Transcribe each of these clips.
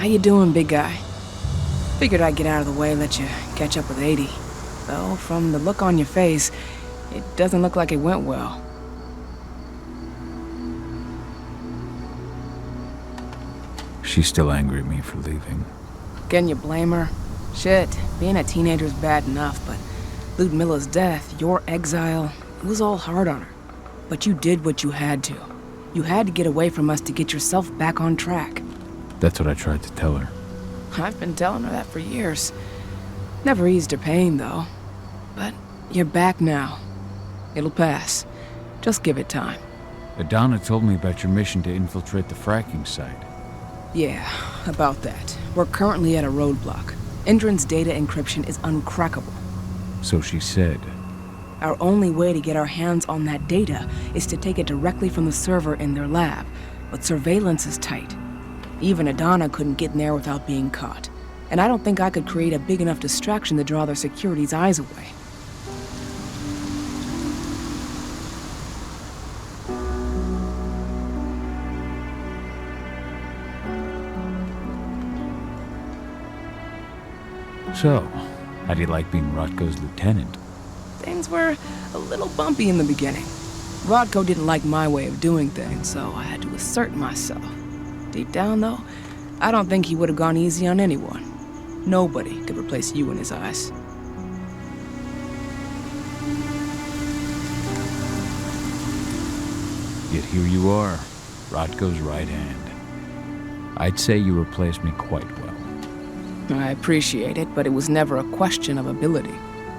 How you doing, big guy? Figured I'd get out of the way and let you catch up with 80. Though, from the look on your face, it doesn't look like it went well. She's still angry at me for leaving. Can you blame her? Shit, being a teenager's bad enough, but Ludmilla's death, your exile, it was all hard on her. But you did what you had to. You had to get away from us to get yourself back on track. That's what I tried to tell her. I've been telling her that for years. Never eased her pain, though. But you're back now. It'll pass. Just give it time. Adana told me about your mission to infiltrate the fracking site. Yeah, about that. We're currently at a roadblock. ENDRON'S data encryption is uncrackable. So she said. Our only way to get our hands on that data is to take it directly from the server in their lab. But surveillance is tight. Even Adana couldn't get in there without being caught. And I don't think I could create a big enough distraction to draw their security's eyes away. So, how do you like being Rotko's lieutenant? Things were a little bumpy in the beginning. Rodko didn't like my way of doing things, so I had to assert myself. Deep down, though, I don't think he would have gone easy on anyone. Nobody could replace you in his eyes. Yet here you are, Rotko's right hand. I'd say you replaced me quite well. I appreciate it, but it was never a question of ability.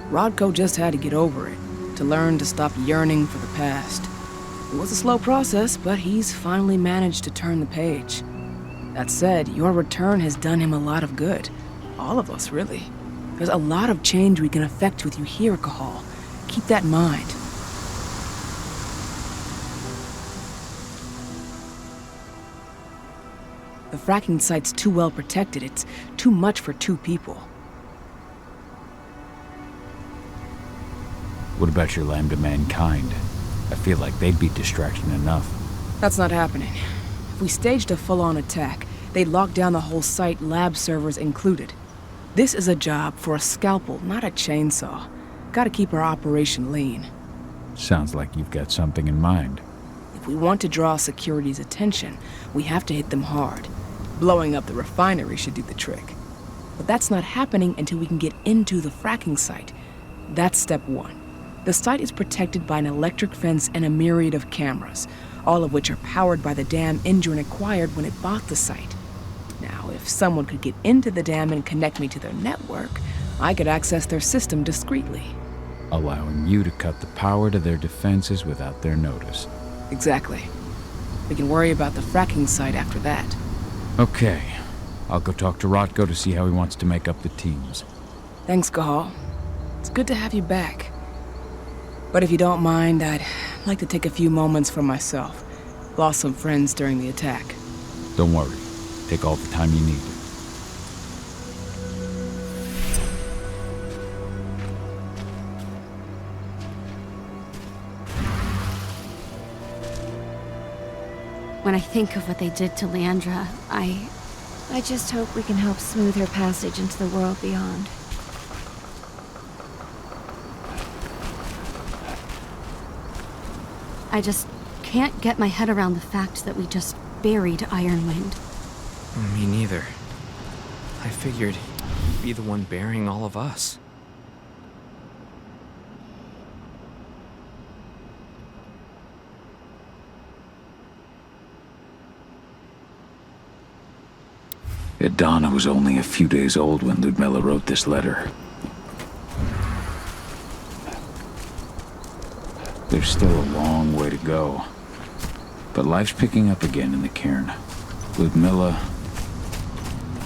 Rodko just had to get over it, to learn to stop yearning for the past. It was a slow process, but he's finally managed to turn the page. That said, your return has done him a lot of good. All of us, really. There's a lot of change we can effect with you here, Cahal. Keep that in mind. The fracking site's too well protected. It's too much for 2 people. What about your Lambda mankind? I feel like they'd be distraction enough. That's not happening. If we staged a full-on attack, they'd lock down the whole site, lab servers included. This is a job for a scalpel, not a chainsaw. Gotta keep our operation lean. Sounds like you've got something in mind. If we want to draw security's attention, we have to hit them hard. Blowing up the refinery should do the trick. But that's not happening until we can get into the fracking site. That's step 1. The site is protected by an electric fence and a myriad of cameras, all of which are powered by the dam ENDRON acquired when it bought the site. Now, if someone could get into the dam and connect me to their network, I could access their system discreetly. Allowing you to cut the power to their defenses without their notice. Exactly. We can worry about the fracking site after that. Okay. I'll go talk to Rotko to see how he wants to make up the teams. Thanks, Cahal. It's good to have you back. But if you don't mind, I'd like to take a few moments for myself. Lost some friends during the attack. Don't worry. Take all the time you need. When I think of what they did to Leandra, I just hope we can help smooth her passage into the world beyond. I just can't get my head around the fact that we just buried Ironwind. Me neither. I figured you'd be the one burying all of us. Adana was only a few days old when Ludmilla wrote this letter. There's still a long way to go. But life's picking up again in the cairn. Ludmilla,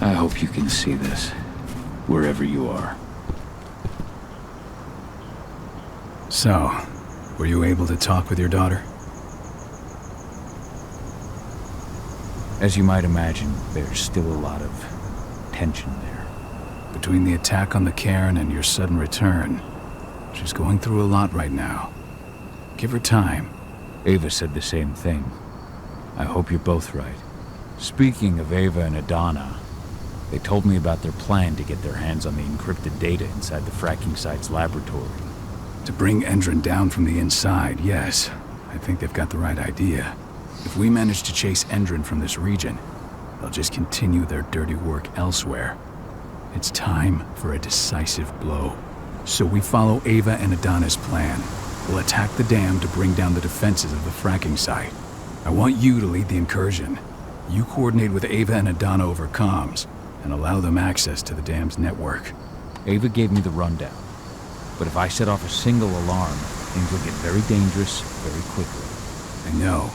I hope you can see this, wherever you are. So, were you able to talk with your daughter? As you might imagine, there's still a lot of tension there. Between the attack on the cairn and your sudden return, she's going through a lot right now. Give her time. Ava said the same thing. I hope you're both right. Speaking of Ava and Adana, They told me about their plan to get their hands on the encrypted data inside the fracking site's laboratory. To bring Endron down from the inside, yes. I think they've got the right idea. If we manage to chase Endron from this region, they'll just continue their dirty work elsewhere. It's time for a decisive blow. So we follow Ava and Adana's plan. We'll attack the dam to bring down the defenses of the fracking site. I want you to lead the incursion. You coordinate with Ava and Adana over comms, and allow them access to the dam's network. Ava gave me the rundown. But if I set off a single alarm, things will get very dangerous very quickly. I know.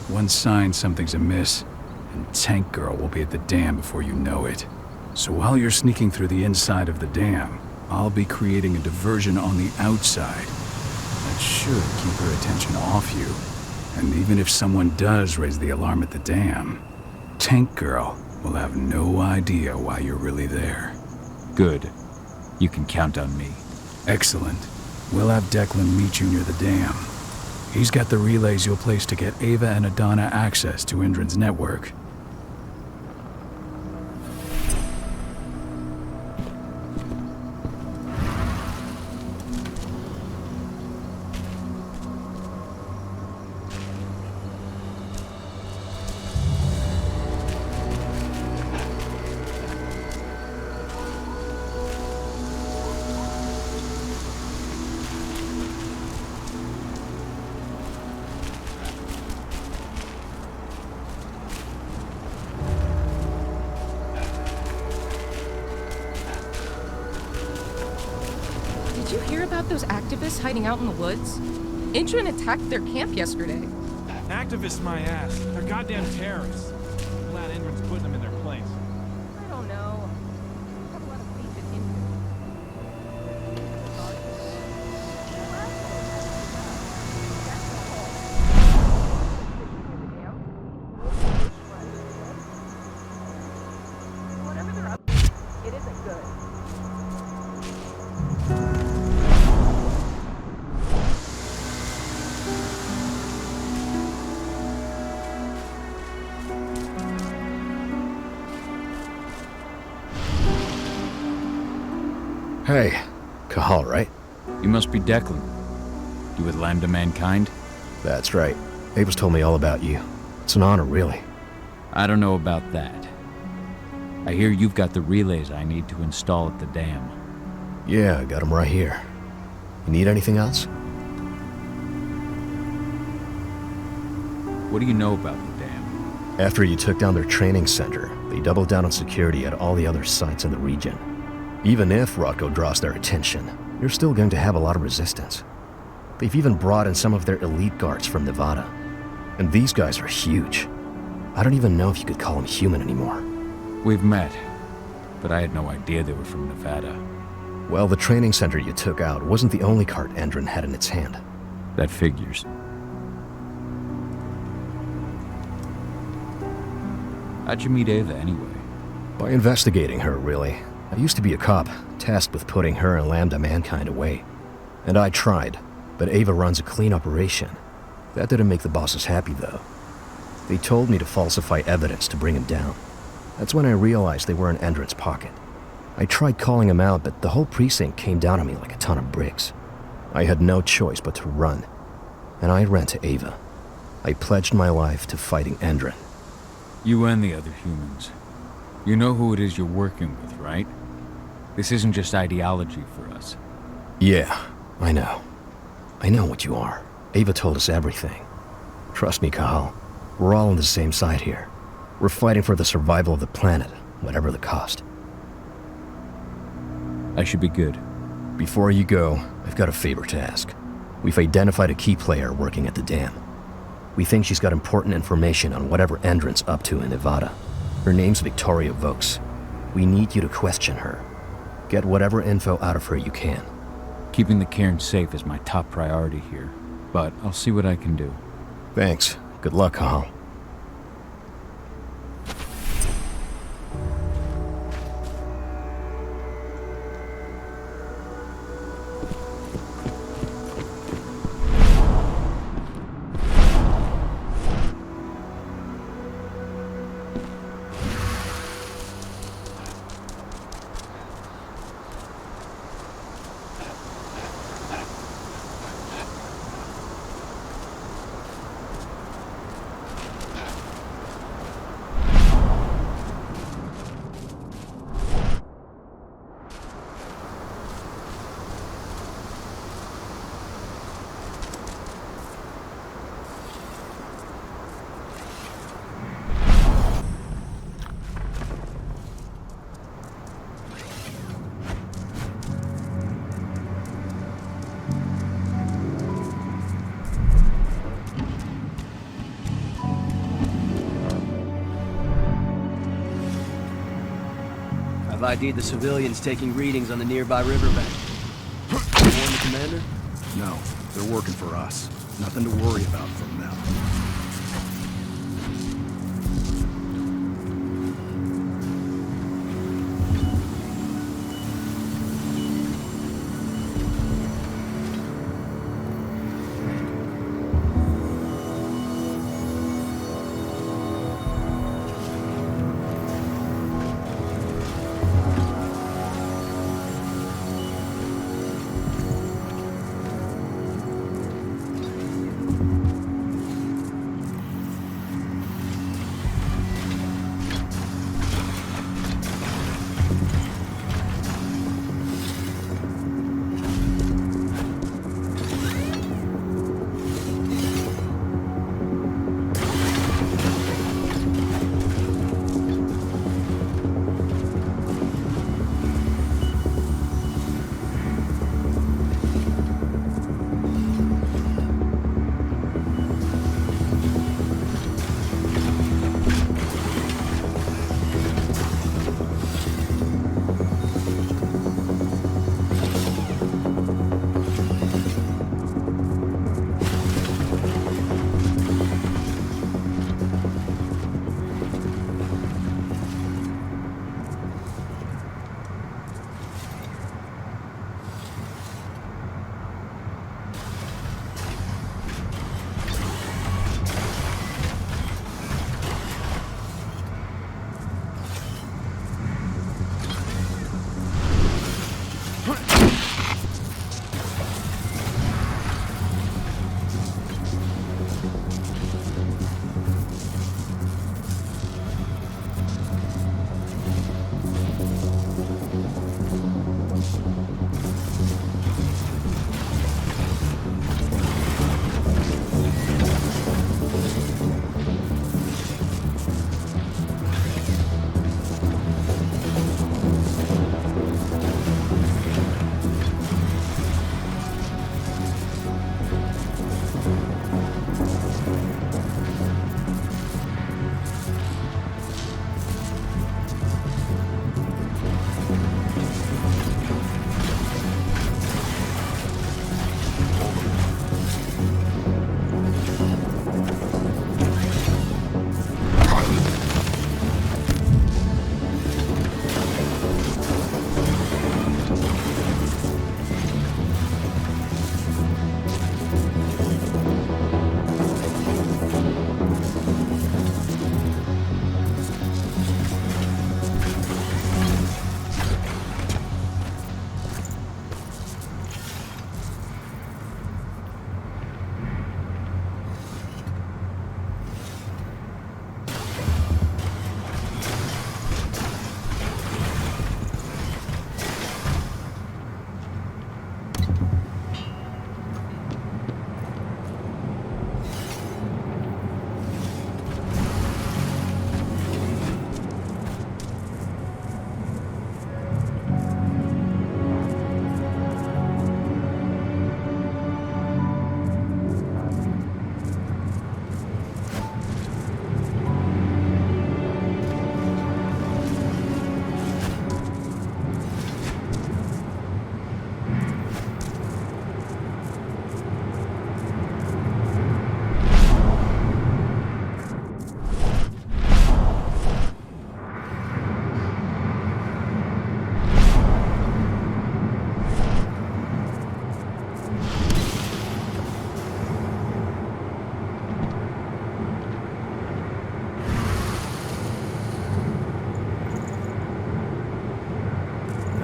One sign something's amiss, and Tank Girl will be at the dam before you know it. So while you're sneaking through the inside of the dam, I'll be creating a diversion on the outside. That should keep her attention off you. And even if someone does raise the alarm at the dam, Tank Girl will have no idea why you're really there. Good. You can count on me. Excellent. We'll have Declan meet you near the dam. He's got the relays you'll place to get Ava and Adana access to ENDRON'S network. Did you hear about those activists hiding out in the woods? ENDRON attacked their camp yesterday. Activists, my ass. They're goddamn terrorists. I'm glad ENDRON'S putting them in their place. I don't know. I have a lot of faith in ENDRON. Whatever they're up to, it isn't good. Hey, Cahal, right? You must be Declan. You with Lambda Mankind? That's right. Ava's told me all about you. It's an honor, really. I don't know about that. I hear you've got the relays I need to install at the dam. Yeah, I got them right here. You need anything else? What do you know about the dam? After you took down their training center, they doubled down on security at all the other sites in the region. Even if Rocco draws their attention, you're still going to have a lot of resistance. They've even brought in some of their elite guards from Nevada. And these guys are huge. I don't even know if you could call them human anymore. We've met, but I had no idea they were from Nevada. Well, the training center you took out wasn't the only cart ENDRON had in its hand. That figures. How'd you meet Ava anyway? By investigating her, really. I used to be a cop, tasked with putting her and Lambda Mankind away. And I tried, but Ava runs a clean operation. That didn't make the bosses happy, though. They told me to falsify evidence to bring him down. That's when I realized they were in ENDRON'S pocket. I tried calling him out, but the whole precinct came down on me like a ton of bricks. I had no choice but to run. And I ran to Ava. I pledged my life to fighting ENDRON. You and the other humans. You know who it is you're working with, right? This isn't just ideology for us. Yeah, I know. I know what you are. Ava told us everything. Trust me, Cahal. We're all on the same side here. We're fighting for the survival of the planet, whatever the cost. I should be good. Before you go, I've got a favor to ask. We've identified a key player working at the dam. We think she's got important information on whatever ENDRON'S up to in Nevada. Her name's Victoria Vokes. We need you to question her. Get whatever info out of her you can. Keeping the cairn safe is my top priority here, but I'll see what I can do. Thanks. Good luck, Cahal. ID'd the civilians taking readings on the nearby riverbank. You warn the commander? No, they're working for us. Nothing to worry about from them.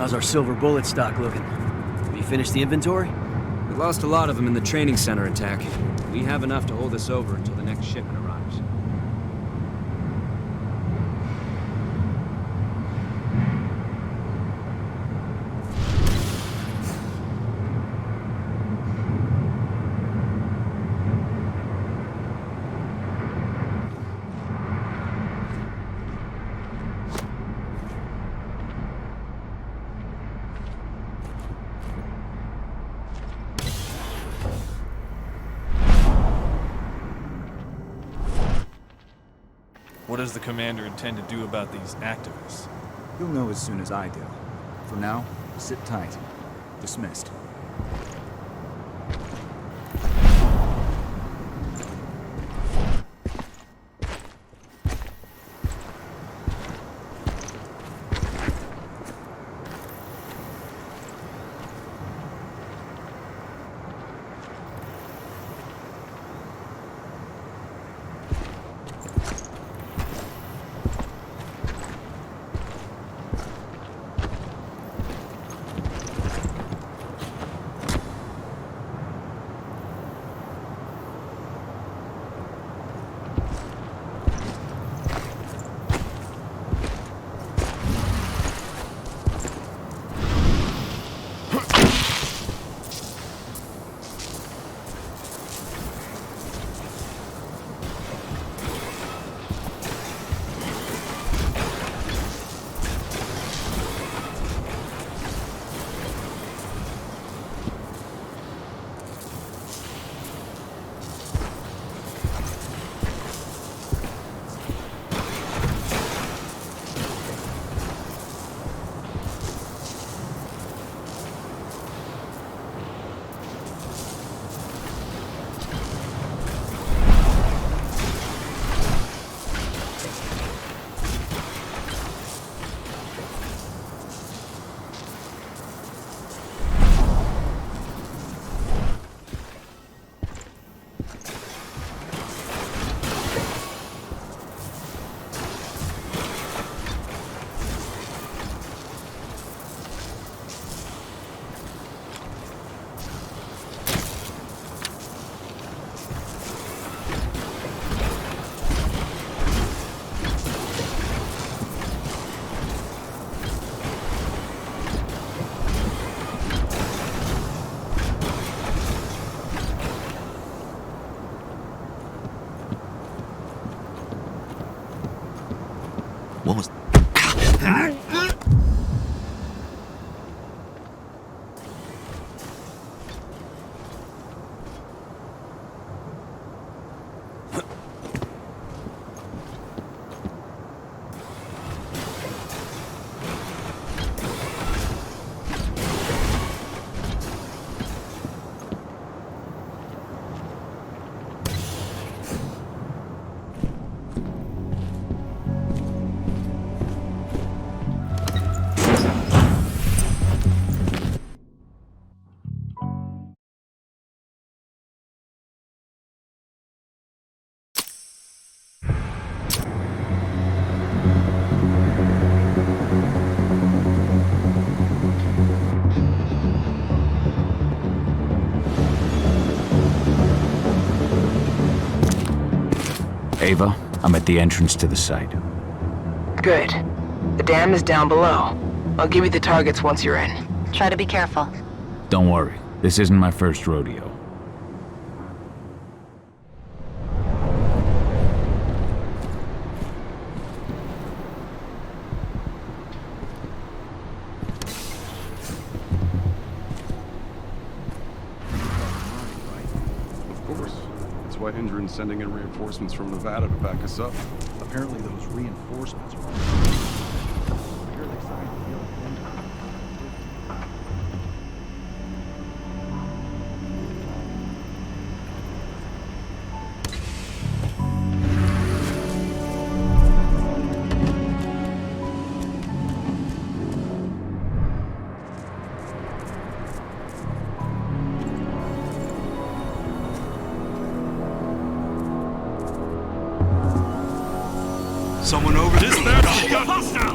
How's our silver bullet stock looking? Have you finished the inventory? We lost a lot of them in the training center attack. We have enough to hold us over until the next shipment arrives. What does the commander intend to do about these activists? You'll know as soon as I do. For now, sit tight. Dismissed. What was... Ava, I'm at the entrance to the site. Good. The dam is down below. I'll give you the targets once you're in. Try to be careful. Don't worry, this isn't my first rodeo. Of course. That's why ENDRO'N'S sending in reinforcements from Nevada to back us up. Apparently those reinforcements are fairly exciting. Someone over this there? Got hostile!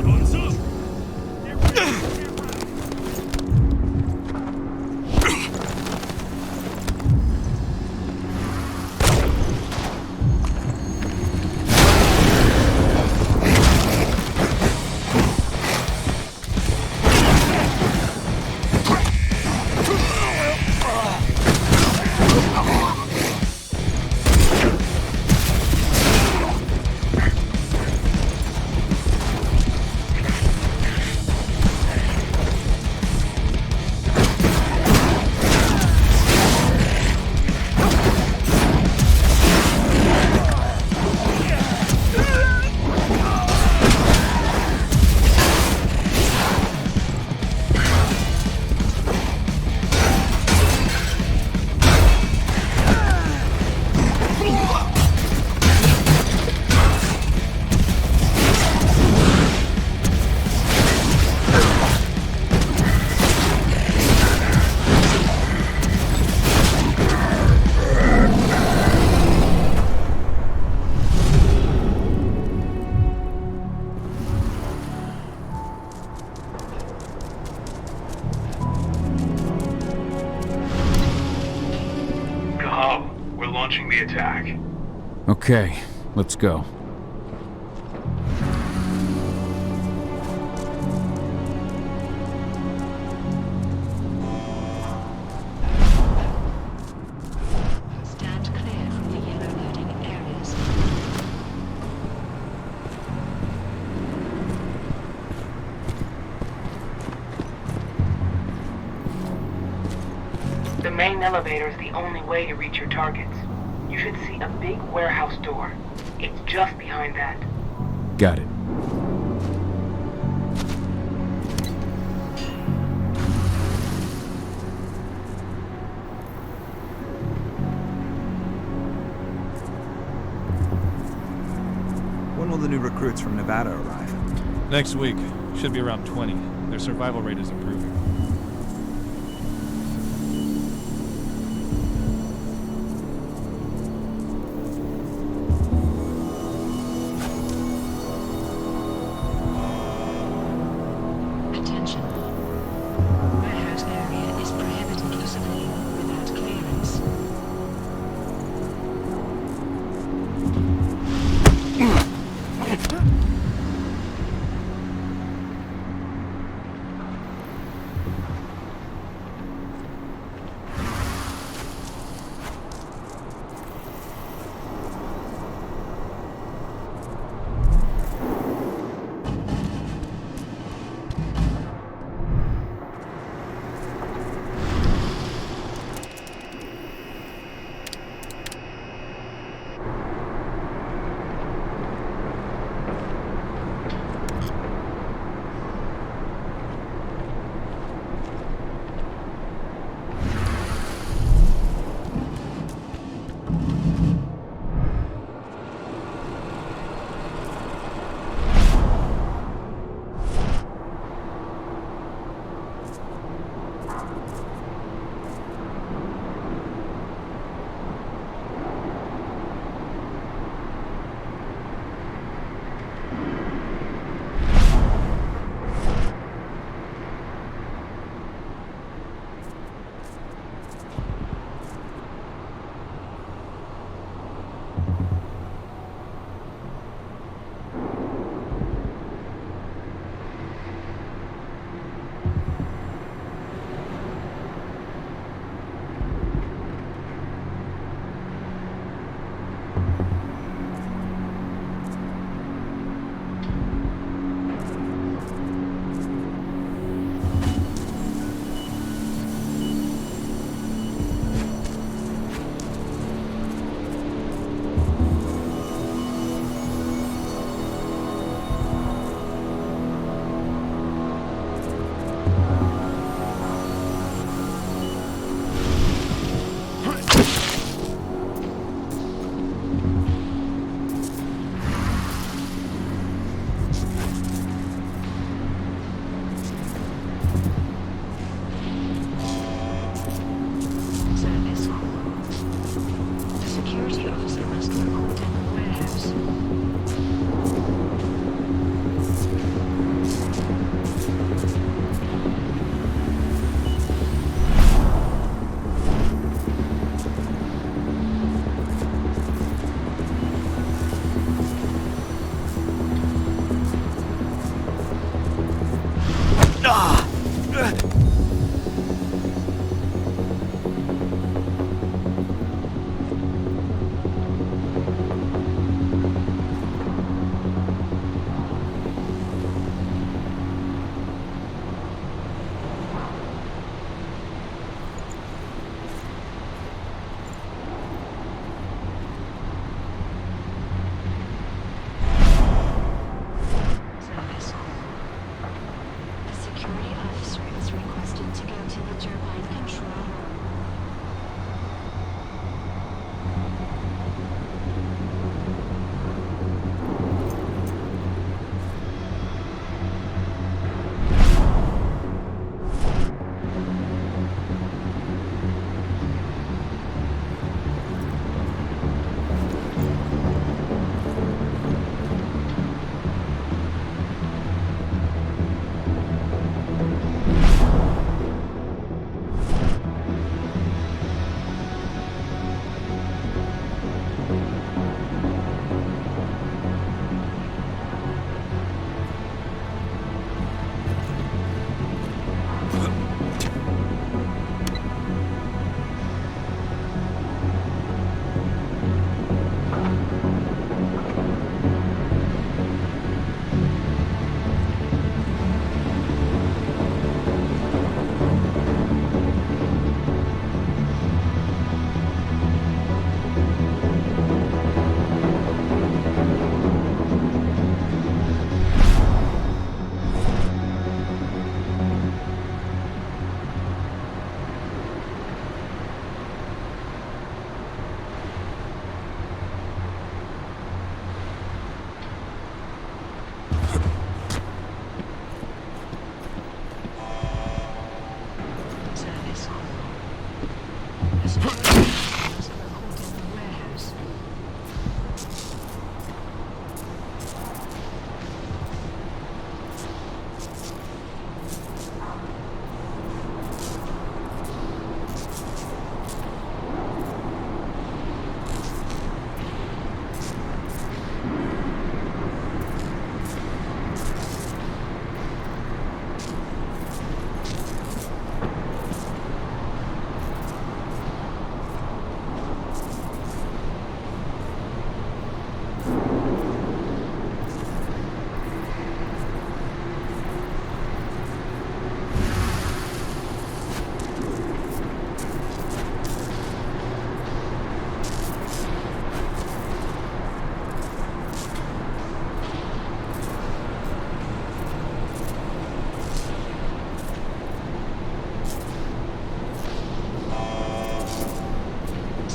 Cahal, we're launching the attack. Okay, let's go. Stand clear from the yellow loading areas. The main elevator is the only way to reach your targets. You should see a big warehouse door. It's just behind that. Got it. When will the new recruits from Nevada arrive? Next week. Should be around 20. Their survival rate is improving. Attention. Warehouse area is prohibited for surveying without clearance.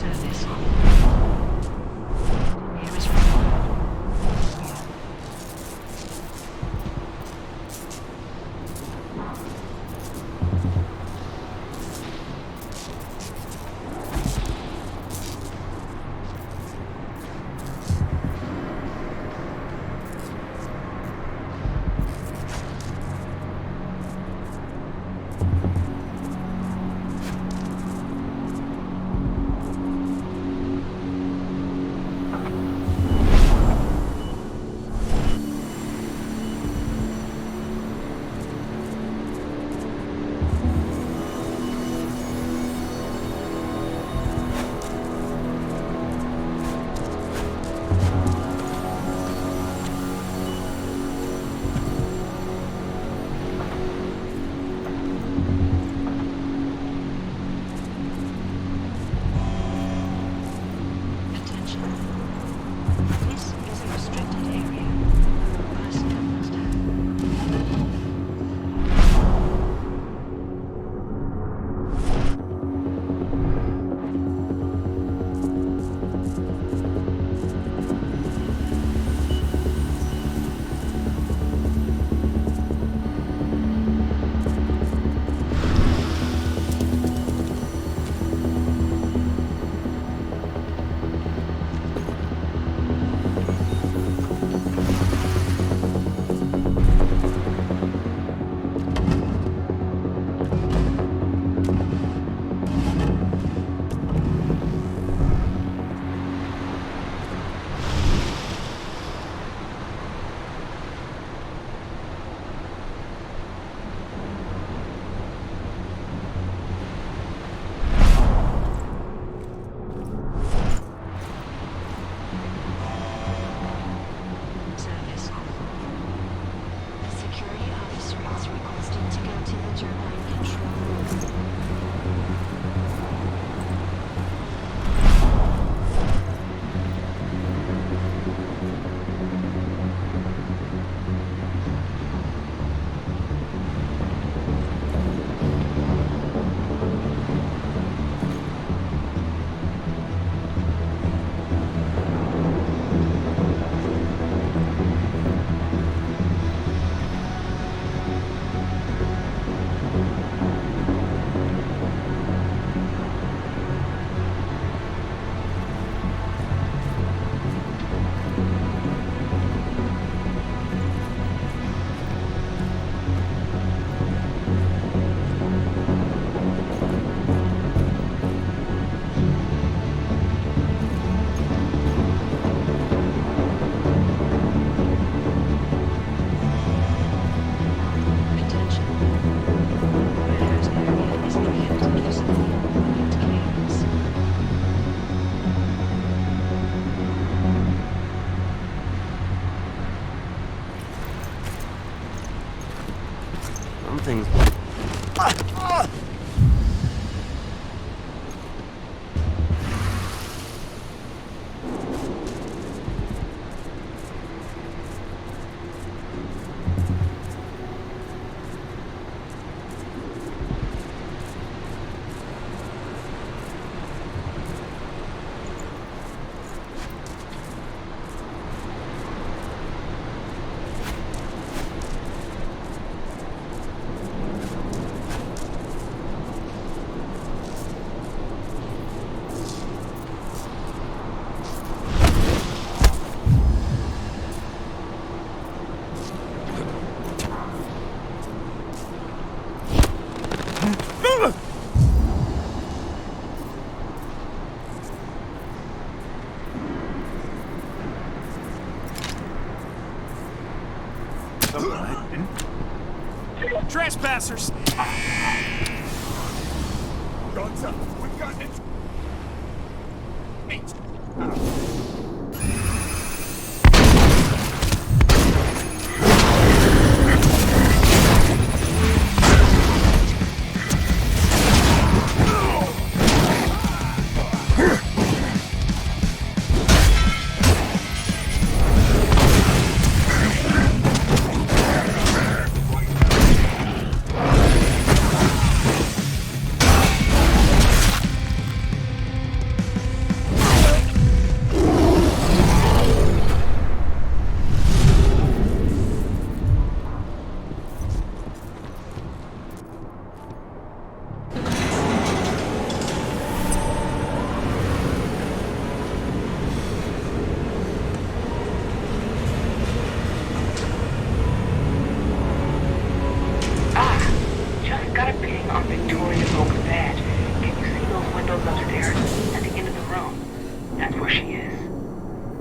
Service. Here is Something's... Trespassers! Guns up. We've got it.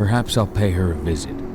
Perhaps I'll pay her a visit.